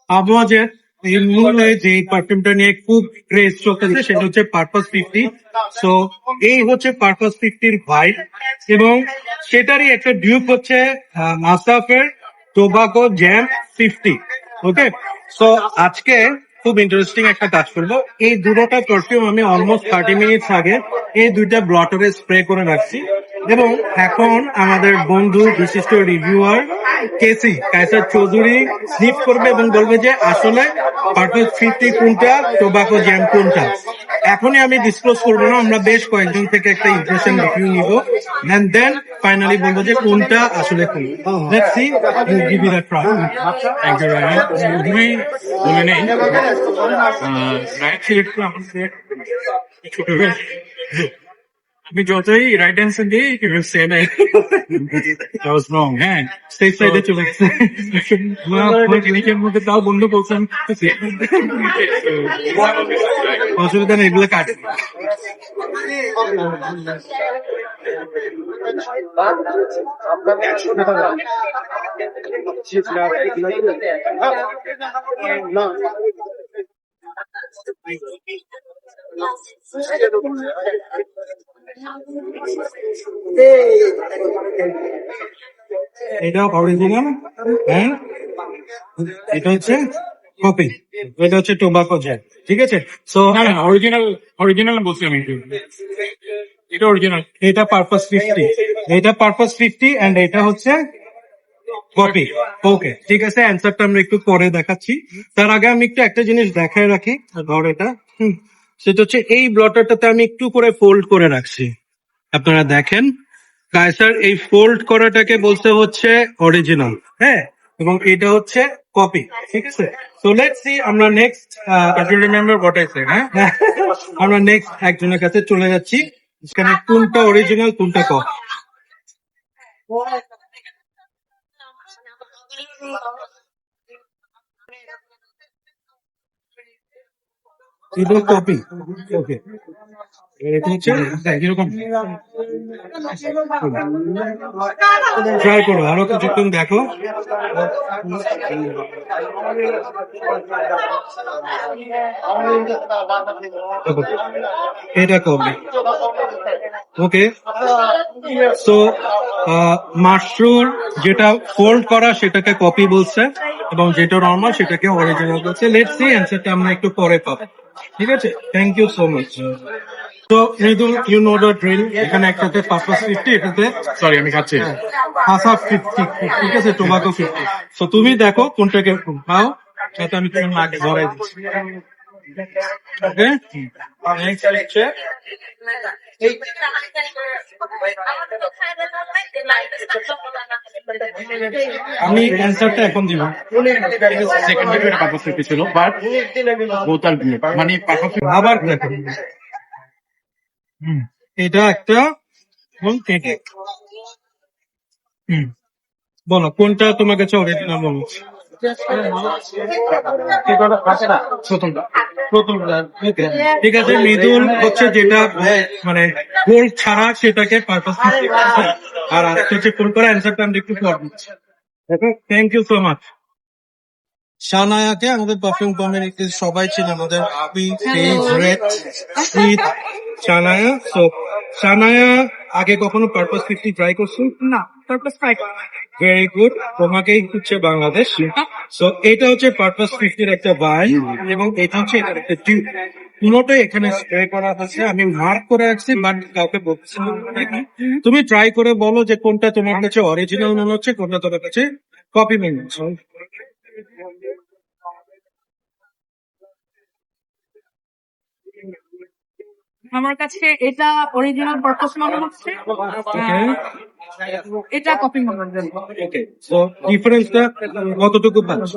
আবহাওয়াজের এই মুহূর্তে যে পারফিউমটা নিয়ে খুব ক্রেজ চলতেছে সেটা হচ্ছে পারপাস 50। সো এই হচ্ছে পারপাস 50-র ভাইব, এবং সেটারই একটা ডিউপ হচ্ছে মাসাফের টোবাকো জ্যাম 50। ওকে, সো আজকে খুব ইন্টারেস্টিং একটা কাজ করবো। এই দুটোটা পারফিউম আমি অলমোস্ট 30 মিনিটস আগে এই দুইটা ব্লটারে স্প্রে করে রাখছি, এবং এখন আমাদের বন্ধু বিশিষ্ট রিভিউয়ার কেসি কায়সার চৌধুরী স্নিফ করবে এবং বলবে যে আসলে পারপাস 50 কোনটা, টোবাকো জ্যাম কোনটা। এখনই আমি ডিসক্লোজ করবো না, আমরা বেশ কয়েকজন থেকে একটা ইমপ্রেশন রিভিউ নিব, এন্ড দেন ফাইনালি বলবো যে কোনটা আসলে কোন। Let's see, give it a try. Thank you Rani. প্রথমেই বলে নেই রাইট সিলেক্ট আমাদের ছোট ভাই। আমি যতই রাইট অ্যান্সার দিই কেউ সে নাই দ্যাট ওয়াজ রং। হ্যাঁ, সেফ সাইডে চলে গেছে। ক্লিনিকের মধ্যে তাও বন্ধু বলছেন অসুবিধা নেই, এগুলো কাটে। এটা অরিজিনাল, হ্যাঁ এটা হচ্ছে কপি, এটা হচ্ছে টোবাকো জ্যাম। ঠিক আছে, সো না না অরিজিনাল অরিজিনাল বলছি আমি। এটা অরিজিনাল, এটা পারপাস 50, এটা পারপাস 50 এন্ড এটা হচ্ছে কপি। ওকে ঠিক আছে, অ্যান্সারটা আমরা একটু পরে দেখাচ্ছি। তার আগে আমি একটু একটা জিনিস দেখায় রাখি, ধর এটা সেটা হচ্ছে এই ব্লটারটাতে আমি একটু করে ফোল্ড করে রাখছি, আপনারা দেখেন। কায়সার এই ফোল্ড করাটাকে বলতে হচ্ছে অরিজিনাল, হ্যাঁ, এবং এটা হচ্ছে কপি। ঠিক আছে, সো লেটস সি, আমরা next remember what I said. হ্যাঁ, আমরা নেক্সট একজনের কাছে চলে যাচ্ছি, এখানে কোনটা অরিজিনাল কোনটা কপি। এটা কপি। ওকে, এটা হচ্ছে এরকম ট্রাই করো, আরো কিছুক্ষণ দেখো। এটা কপি। ওকে, সো মাশরুর যেটা ফোল্ড করা সেটাকে কপি বলছে, এবং যেটা নর্মাল সেটাকে অরিজিনাল বলছে। লেটস সি, অ্যান্সারটা আমরা একটু পরে পাবো। ঠিক আছে, থ্যাংক ইউ সো মাচ। তো Mridul, you know the drill, এখানে একটাতে পারপাস 50, এটাতে সরি আমি খাচ্ছি। হাসা 50। ঠিক আছে, টোবাকো 50। সো তুমি দেখো কোনটা কিরকম পাও, যাতে আমি তোমার নাকে ধরাই দিচ্ছি। ওকে, নেক্সট হচ্ছে আমি অ্যান্সারটা এখন দিব। সেকেন্ড ভিডিও এটা পারপাস 50 ছিল, বাট বোতাল মানে পারপাস আবার দেখো, এটা একটা বলো কোনটা তোমার কাছে অরিজিনাল মনে হচ্ছে। ঠিক আছে, মৃদুল হচ্ছে যেটা মানে গোল্ড ছাড়া সেটাকে পারপাস, আর আজকে হচ্ছে ফুল করা। অ্যান্সারটা আমরা একটু পর দিচ্ছি। Thank you so much. শানায়াকে আমাদের পারফিউম কমিউনিটি সবাই ছিল আমাদের favourite sweet Shanaya. So Shanaya, আগে কখনো পারপাস 50 ট্রাই করছো? না, পারপাস ট্রাই করো। ভেরি গুড, তোমাকেই হচ্ছে বাংলাদেশ। সো এটা হচ্ছে পারপাস 50-র একটা ভাই, এবং এটা হচ্ছে এটার একটা টিউব। পুরোটাই এখানে স্প্রে করা হচ্ছে, আমি মার্ক করে রাখছি বাট কাউকে বলছি না। তুমি ট্রাই করে বলো যে কোনটা তোমার কাছে অরিজিনাল মনে হচ্ছে, কোনটা তোমার কাছে কপি মনে হচ্ছে। আমার কাছে এটা অরিজিনাল পারপাস মনে হচ্ছে, এটা কপি মনে হচ্ছে। ওকে, সো ডিফারেন্সটা কতটুকু পাচ্ছ?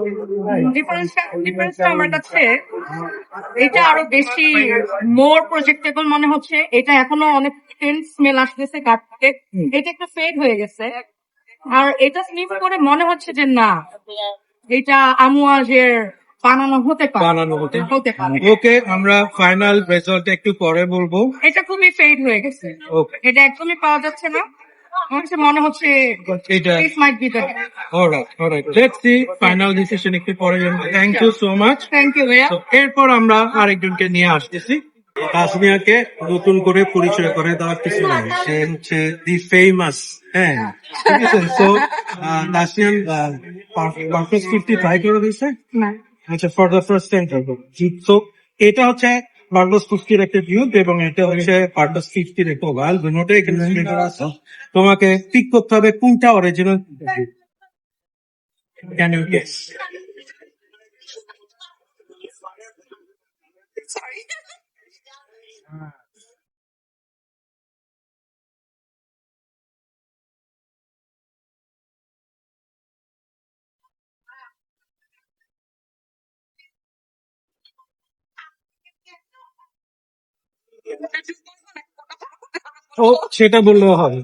ডিফারেন্সটা আমার কাছে এটা আরো বেশি মোর প্রজেক্টেবল মনে হচ্ছে। এটা এখনো অনেক টেন্স স্মেল আসতেছে কাটতে, এটা একটু ফেড হয়ে গেছে। আর এটা স্নিফ করে মনে হচ্ছে যে না, এটা আমুয়াজের বানানো হতে পারে, হতে পারে। ওকে, আমরা ফাইনাল রেজাল্ট একটু পরে বলবো। এটা খুবই ফেড হয়ে গেছে, ওকে, এটা একদমই পাওয়া যাচ্ছে না। আমার কাছে মনে হচ্ছে এটা this might be the alright let's see final decision একটু পরে জানবো। Thank you so much. Thank you ভাইয়া। তো এরপর আমরা আরেকজনকে নিয়ে আসতেছি। তাসমিয়াকে নতুন করে পরিচয় করে দেওয়ার কিছু নাই, সে হচ্ছে দি ফেমাস। হ্যাঁ, ঠিক আছে। সো তাসমিয়ান পারফেক্ট 50 ট্রাই করে দিয়েছে। না আচ্ছা, for the first time. So এটা হচ্ছে পারপাস 50 একটা টিউব এবং এটা হচ্ছে পারপাস 50 একটা ভালভ। দুটোই এখানে স্প্লিটার আছে। তোমাকে পিক করতে হবে কোনটা original. Can you guess? Sorry. ও সেটা বললেও হবে।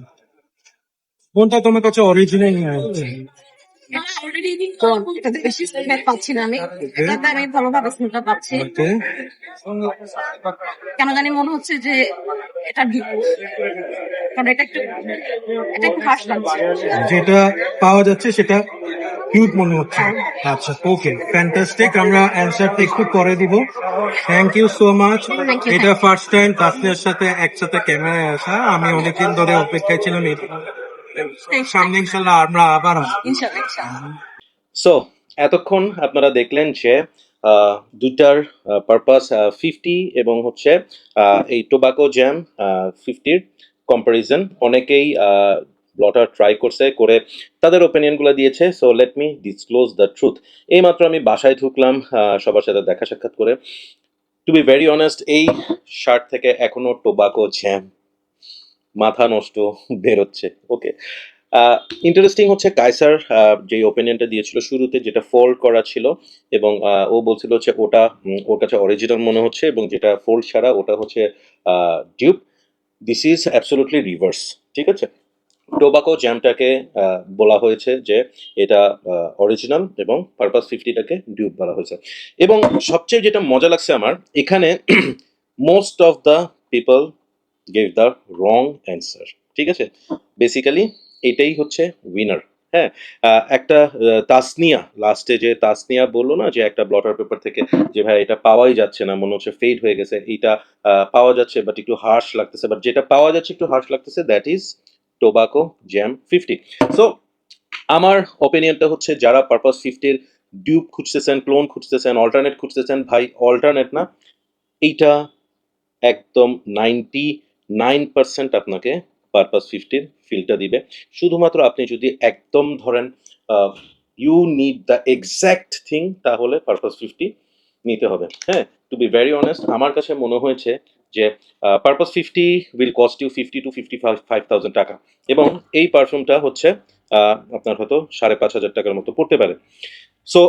কোনটা তোমার কাছে অরিজিনাল অলরেডি এটাতে বেশি স্মেল পাচ্ছি না আমি, এটাতে আমি ভালোভাবে স্মেলটা পাচ্ছি। কেন জানি মনে হচ্ছে যে এটা কারণ এটা একটু হার্শ লাগছে। যেটা পাওয়া যাচ্ছে সেটা কিউট মনে হচ্ছে। আচ্ছা, ওকে, ফ্যান্টাস্টিক। আমরা অ্যান্সারটা একটু পরে দিব। Thank you so much. Thank you. এটা ফার্স্ট টাইম তাসমিয়ার সাথে একসাথে ক্যামেরায় আসা। আমি অনেকদিন ধরে অপেক্ষায় ছিলাম। সামনে ইনশাল্লাহ আমরা আবার আসবো। ইনশাআল্লাহ ইনশাআল্লাহ। সো এতক্ষণ আপনারা দেখলেন যে দুইটার পারপাস 50 এবং হচ্ছে এই টোবাকো জ্যাম 50-র কম্পারিজন। অনেকেই ব্লটার ট্রাই করছে, করে তাদের ওপিনিয়নগুলো দিয়েছে। So let me disclose the truth. এইমাত্র আমি বাসায় ঢুকলাম সবার সাথে দেখা সাক্ষাৎ করে। টু বি ভেরি অনেস্ট, এই শার্ট থেকে এখনো টোবাকো জ্যাম মাথা নষ্ট বেরোচ্ছে। ওকে, ইন্টারেস্টিং হচ্ছে কায়সার যে ওপিনিয়নটা দিয়েছিল শুরুতে, যেটা ফোল্ড করা ছিল এবং ও বলছিল হচ্ছে ওটা ওর কাছে অরিজিনাল মনে হচ্ছে এবং যেটা ফোল্ড ছাড়া ওটা হচ্ছে dupe. This is absolutely reverse. ঠিক আছে, টোবাকো জ্যামটাকে বলা হয়েছে যে এটা অরিজিনাল এবং পারপাস 50টাকে ডিউপ বলা হয়েছে। এবং সবচেয়ে যেটা মজা লাগছে আমার এখানে, most of the people gave the wrong answer. ঠিক আছে, বেসিক্যালি এটাই হচ্ছে উইনার। হ্যাঁ, একটা তাসনিয়া লাস্টে যে তাসনিয়া বললো না যে একটা ব্লটার পেপার থেকে যে ভাই এটা পাওয়াই যাচ্ছে না, মনে হচ্ছে ফেড হয়ে গেছে, এইটা পাওয়া যাচ্ছে বাট একটু হার্শ লাগতেছে, বাট যেটা পাওয়া যাচ্ছে একটু হার্শ লাগতেছে, that is tobacco jam 50। So আমার ওপিনিয়নটা হচ্ছে যারা পারপাস 50-র ডিউপ খুঁজতেছেন, ক্লোন খুঁজতেছেন, অল্টারনেট খুঁজতেছেন, ভাই অল্টারনেট না, এইটা একদম 99% আপনাকে পারপাস 50-র ফিলটা দিবে। শুধুমাত্র আপনি যদি একদম ধরেন you need the exact thing, তাহলে পারপাস 50 নিতে হবে। হ্যাঁ, টু বি ভেরি অনেস্ট, আমার কাছে মনে হয়েছে যে purpose 50 will cost you 50 to 55,000 টাকা এবং এই পারফিউমটা হচ্ছে আপনার হয়তো 5,500 টাকার মতো পড়তে পারে। সো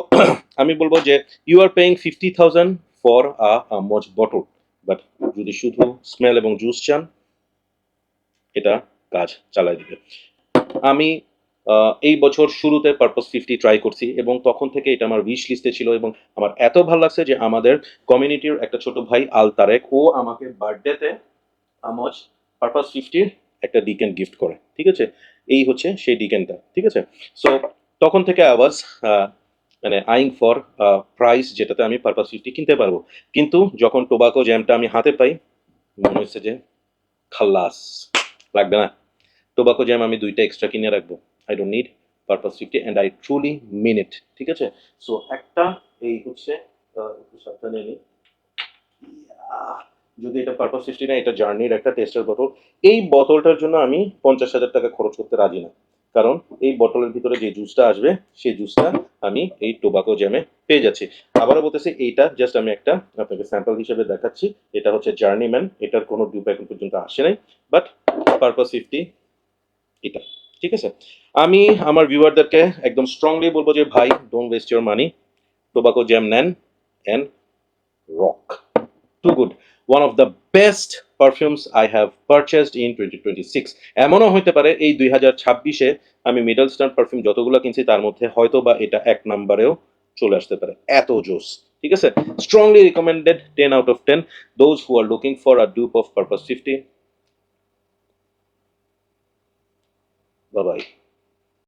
আমি বলবো যে you are paying 50,000 for a মজ বটল, বাট যদি শুধু স্মেল এবং জুস চান, এটা কাজ চালাই দিবে। আমি এই বছর শুরুতে পারপাস 50 ট্রাই করছি এবং তখন থেকে এটা আমার উইশ লিস্টে ছিল এবং আমার এত ভালো লাগছে যে আমাদের কমিউনিটির একটা ছোট ভাই আল তারেক, ও আমাকে বার্থডেতে আমজ পারপাস 50-র একটা ডিকেন গিফট করে। ঠিক আছে, এই হচ্ছে সেই ডিকেনটা। ঠিক আছে, সো তখন থেকে আওয়াজ মানে আইং ফর প্রাইস যেটাতে আমি পারপাস 50 কিনতে পারবো। কিন্তু যখন টোবাকো জ্যামটা আমি হাতে পাই, মনে হচ্ছে যে খাল্লাস, লাগবে না। টোবাকো জ্যাম আমি 2টা এক্সট্রা কিনে রাখবো। I don't need Purpose 50 and I truly mean it. ঠিক আছে, সো একটা এই হচ্ছে একটু সাবধানে নিই, যদি এটা পারপাস 50 না, এটা জার্নির একটা টেস্টার বোতল। এই বোতলটার জন্য আমি 50,000 টাকা খরচ করতে রাজি না, কারণ এই বোতলের ভিতরে যে জুসটা আসবে সেই জুসটা আমি এই টোবাকো জ্যামে পেয়ে যাচ্ছি। আবারও বলতেছি, এইটা জাস্ট আমি একটা আপনাকে স্যাম্পল হিসেবে দেখাচ্ছি। এটা হচ্ছে জার্নিম্যান, এটার কোনো ডিউপ এখন পর্যন্ত আসে নাই, বাট পারপাস 50 এটা। ঠিক আছে, আমি আমার ভিউয়ারদেরকে একদম স্ট্রংলি বলবো যে ভাই, don't waste your money, tobacco jam নেন and rock. Too good, one of the best perfumes I have purchased in 2026। এমনও হইতে পারে এই 2026-এ আমি মিডল স্ট্যান্ড পারফিউম যতগুলো কিনছি তার মধ্যে হয়তো বা এটা 1 নম্বরেও চলে আসতে পারে, এত জোস। ঠিক আছে, strongly recommended, 10 out of 10 those who are looking for a dope of purpose 50। বাবাই।